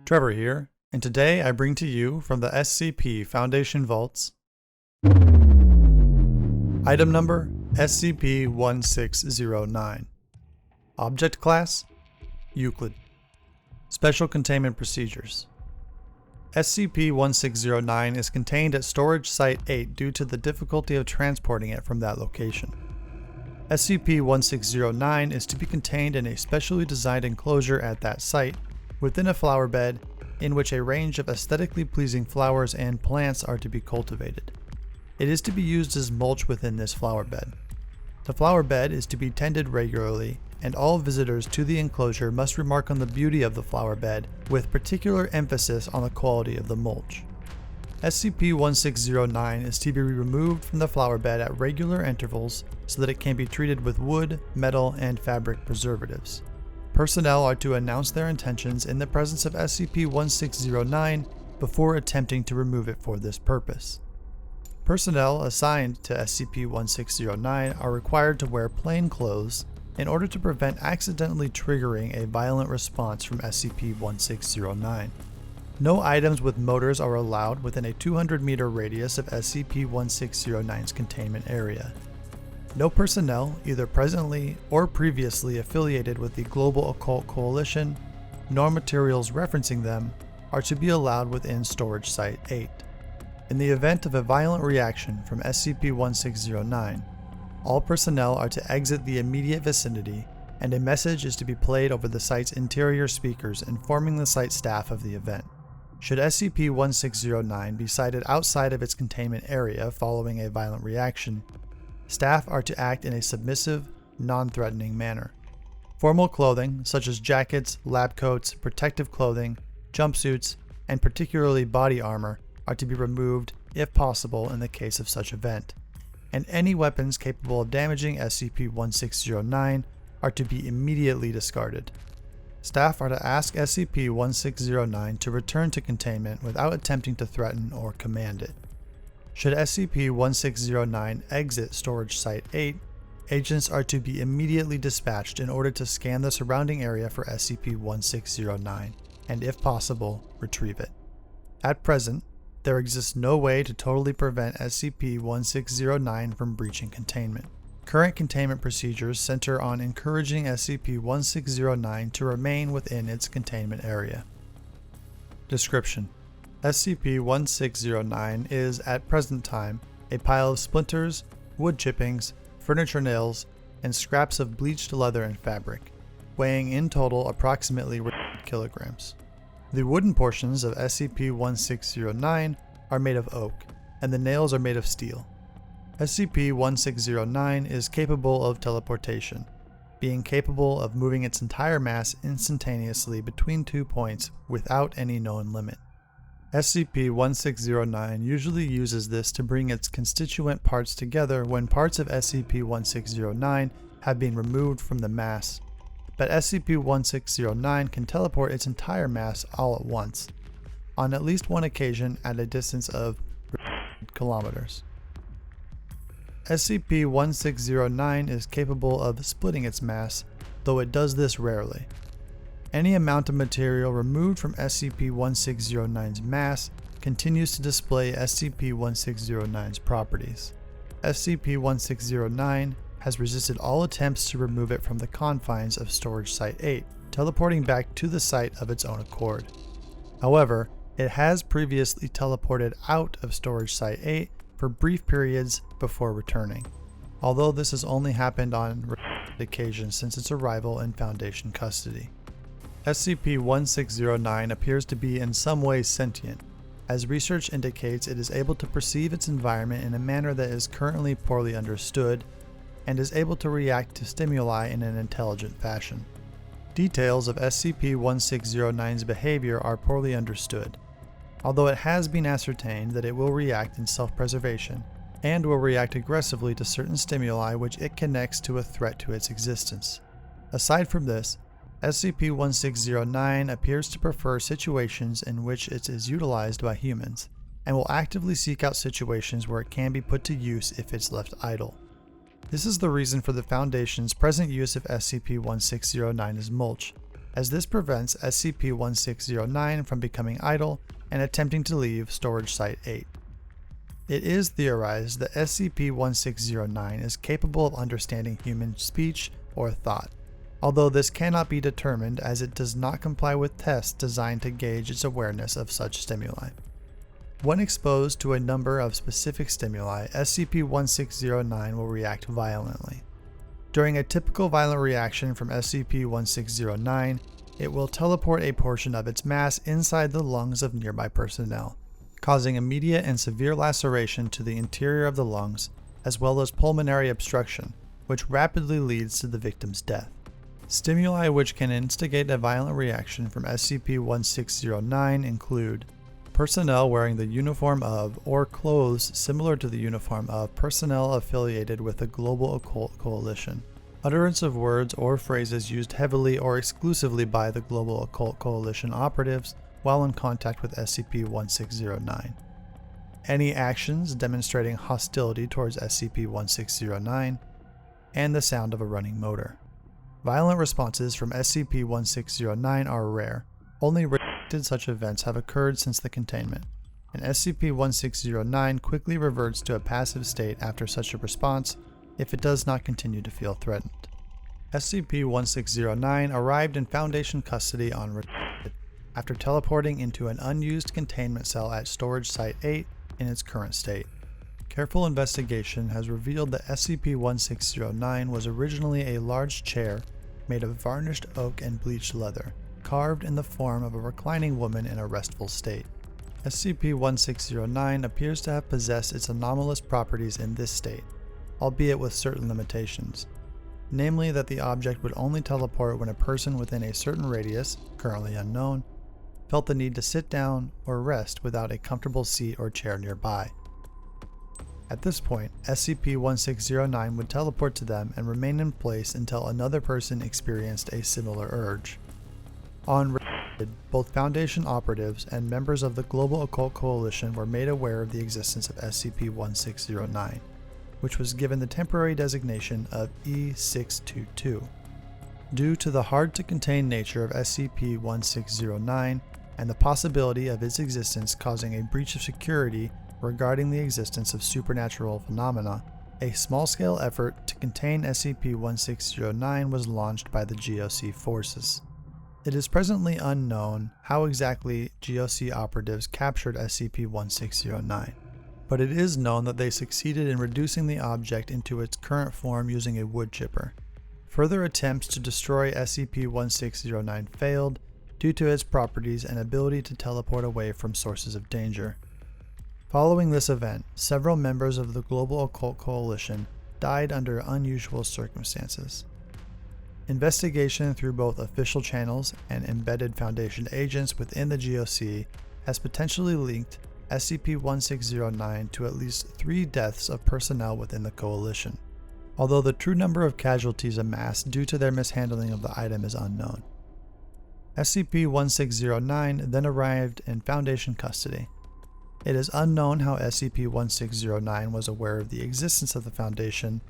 Trevor here, and today I bring to you from the SCP Foundation Vaults Item Number SCP-1609 Object Class Euclid Special Containment Procedures SCP-1609 is contained at Storage Site 8 due to the difficulty of transporting it from that location. SCP-1609 is to be contained in a specially designed enclosure at that site, within a flower bed in which a range of aesthetically pleasing flowers and plants are to be cultivated. It is to be used as mulch within this flower bed. The flower bed is to be tended regularly, and all visitors to the enclosure must remark on the beauty of the flower bed, with particular emphasis on the quality of the mulch. SCP-1609 is to be removed from the flower bed at regular intervals so that it can be treated with wood, metal, and fabric preservatives. Personnel are to announce their intentions in the presence of SCP-1609 before attempting to remove it for this purpose. Personnel assigned to SCP-1609 are required to wear plain clothes in order to prevent accidentally triggering a violent response from SCP-1609. No items with motors are allowed within a 200-meter radius of SCP-1609's containment area. No personnel, either presently or previously affiliated with the Global Occult Coalition, nor materials referencing them, are to be allowed within Storage Site 8. In the event of a violent reaction from SCP-1609, all personnel are to exit the immediate vicinity, and a message is to be played over the site's interior speakers informing the site staff of the event. Should SCP-1609 be sighted outside of its containment area following a violent reaction, staff are to act in a submissive, non-threatening manner. Formal clothing, such as jackets, lab coats, protective clothing, jumpsuits, and particularly body armor, are to be removed if possible in the case of such event, and any weapons capable of damaging SCP-1609 are to be immediately discarded. Staff are to ask SCP-1609 to return to containment without attempting to threaten or command it. Should SCP-1609 exit Storage Site 8, agents are to be immediately dispatched in order to scan the surrounding area for SCP-1609, and if possible, retrieve it. At present, there exists no way to totally prevent SCP-1609 from breaching containment. Current containment procedures center on encouraging SCP-1609 to remain within its containment area. Description: SCP-1609 is, at present time, a pile of splinters, wood chippings, furniture nails, and scraps of bleached leather and fabric, weighing in total approximately kilograms. The wooden portions of SCP-1609 are made of oak, and the nails are made of steel. SCP-1609 is capable of teleportation, being capable of moving its entire mass instantaneously between 2 points without any known limit. SCP-1609 usually uses this to bring its constituent parts together when parts of SCP-1609 have been removed from the mass, but SCP-1609 can teleport its entire mass all at once, on at least one occasion at a distance of kilometers. SCP-1609 is capable of splitting its mass, though it does this rarely. Any amount of material removed from SCP-1609's mass continues to display SCP-1609's properties. SCP-1609 has resisted all attempts to remove it from the confines of Storage Site 8, teleporting back to the site of its own accord. However, it has previously teleported out of Storage Site 8 for brief periods before returning, although this has only happened on occasions since its arrival in Foundation custody. SCP-1609 appears to be in some way sentient, as research indicates it is able to perceive its environment in a manner that is currently poorly understood, and is able to react to stimuli in an intelligent fashion. Details of SCP-1609's behavior are poorly understood, although it has been ascertained that it will react in self-preservation, and will react aggressively to certain stimuli which it connects to a threat to its existence. Aside from this, SCP-1609 appears to prefer situations in which it is utilized by humans, and will actively seek out situations where it can be put to use if it's left idle. This is the reason for the Foundation's present use of SCP-1609 as mulch, as this prevents SCP-1609 from becoming idle and attempting to leave Storage Site 8. It is theorized that SCP-1609 is capable of understanding human speech or thought, although this cannot be determined as it does not comply with tests designed to gauge its awareness of such stimuli. When exposed to a number of specific stimuli, SCP-1609 will react violently. During a typical violent reaction from SCP-1609, it will teleport a portion of its mass inside the lungs of nearby personnel, causing immediate and severe laceration to the interior of the lungs, as well as pulmonary obstruction, which rapidly leads to the victim's death. Stimuli which can instigate a violent reaction from SCP-1609 include personnel wearing the uniform of or clothes similar to the uniform of personnel affiliated with the Global Occult Coalition, utterance of words or phrases used heavily or exclusively by the Global Occult Coalition operatives while in contact with SCP-1609, any actions demonstrating hostility towards SCP-1609, and the sound of a running motor. Violent responses from SCP-1609 are rare. Only restricted such events have occurred since the containment, and SCP-1609 quickly reverts to a passive state after such a response if it does not continue to feel threatened. SCP-1609 arrived in Foundation custody on request after teleporting into an unused containment cell at Storage Site 8 in its current state. Careful investigation has revealed that SCP-1609 was originally a large chair made of varnished oak and bleached leather, carved in the form of a reclining woman in a restful state. SCP-1609 appears to have possessed its anomalous properties in this state, albeit with certain limitations, namely that the object would only teleport when a person within a certain radius, currently unknown, felt the need to sit down or rest without a comfortable seat or chair nearby. At this point, SCP-1609 would teleport to them and remain in place until another person experienced a similar urge. On request, both Foundation operatives and members of the Global Occult Coalition were made aware of the existence of SCP-1609, which was given the temporary designation of E622. Due to the hard-to-contain nature of SCP-1609 and the possibility of its existence causing a breach of security regarding the existence of supernatural phenomena, a small-scale effort to contain SCP-1609 was launched by the GOC forces. It is presently unknown how exactly GOC operatives captured SCP-1609, but it is known that they succeeded in reducing the object into its current form using a wood chipper. Further attempts to destroy SCP-1609 failed due to its properties and ability to teleport away from sources of danger. Following this event, several members of the Global Occult Coalition died under unusual circumstances. Investigation through both official channels and embedded Foundation agents within the GOC has potentially linked SCP-1609 to at least 3 deaths of personnel within the Coalition, although the true number of casualties amassed due to their mishandling of the item is unknown. SCP-1609 then arrived in Foundation custody. It is unknown how SCP-1609 was aware of the existence of the Foundation,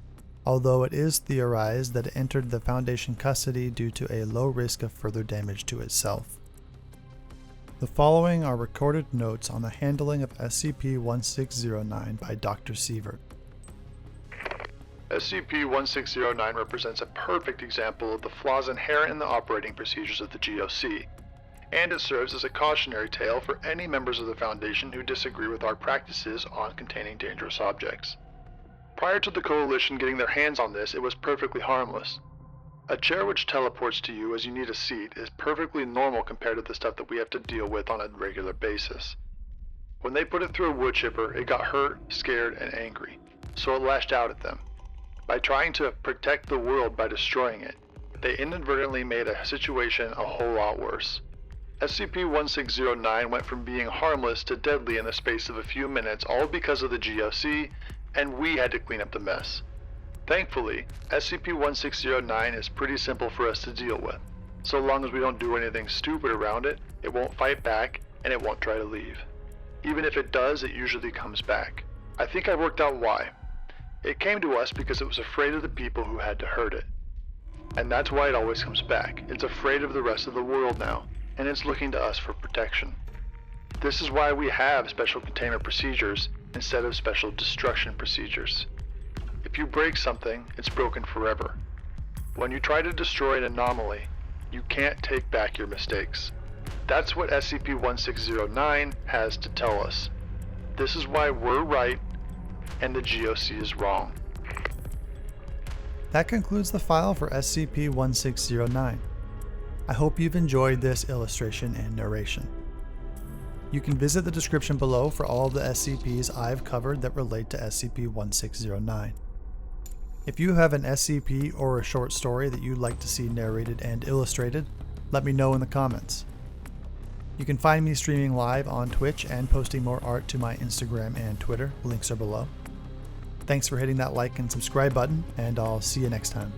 although it is theorized that it entered the Foundation custody due to a low risk of further damage to itself. The following are recorded notes on the handling of SCP-1609 by Dr. Seaver. SCP-1609 represents a perfect example of the flaws inherent in the operating procedures of the GOC, and it serves as a cautionary tale for any members of the Foundation who disagree with our practices on containing dangerous objects. Prior to the Coalition getting their hands on this, it was perfectly harmless. A chair which teleports to you as you need a seat is perfectly normal compared to the stuff that we have to deal with on a regular basis. When they put it through a wood chipper, it got hurt, scared, and angry, so it lashed out at them. By trying to protect the world by destroying it, they inadvertently made a situation a whole lot worse. SCP-1609 went from being harmless to deadly in the space of a few minutes, all because of the GOC, and we had to clean up the mess. Thankfully, SCP-1609 is pretty simple for us to deal with. So long as we don't do anything stupid around it, it won't fight back, and it won't try to leave. Even if it does, it usually comes back. I think I worked out why. It came to us because it was afraid of the people who had to hurt it. And that's why it always comes back. It's afraid of the rest of the world now, and it's looking to us for protection. This is why we have special containment procedures instead of special destruction procedures. If you break something, it's broken forever. When you try to destroy an anomaly, you can't take back your mistakes. That's what SCP-1609 has to tell us. This is why we're right and the GOC is wrong. That concludes the file for SCP-1609. I hope you've enjoyed this illustration and narration. You can visit the description below for all of the SCPs I've covered that relate to SCP-1609. If you have an SCP or a short story that you'd like to see narrated and illustrated, let me know in the comments. You can find me streaming live on Twitch and posting more art to my Instagram and Twitter. Links are below. Thanks for hitting that like and subscribe button, and I'll see you next time.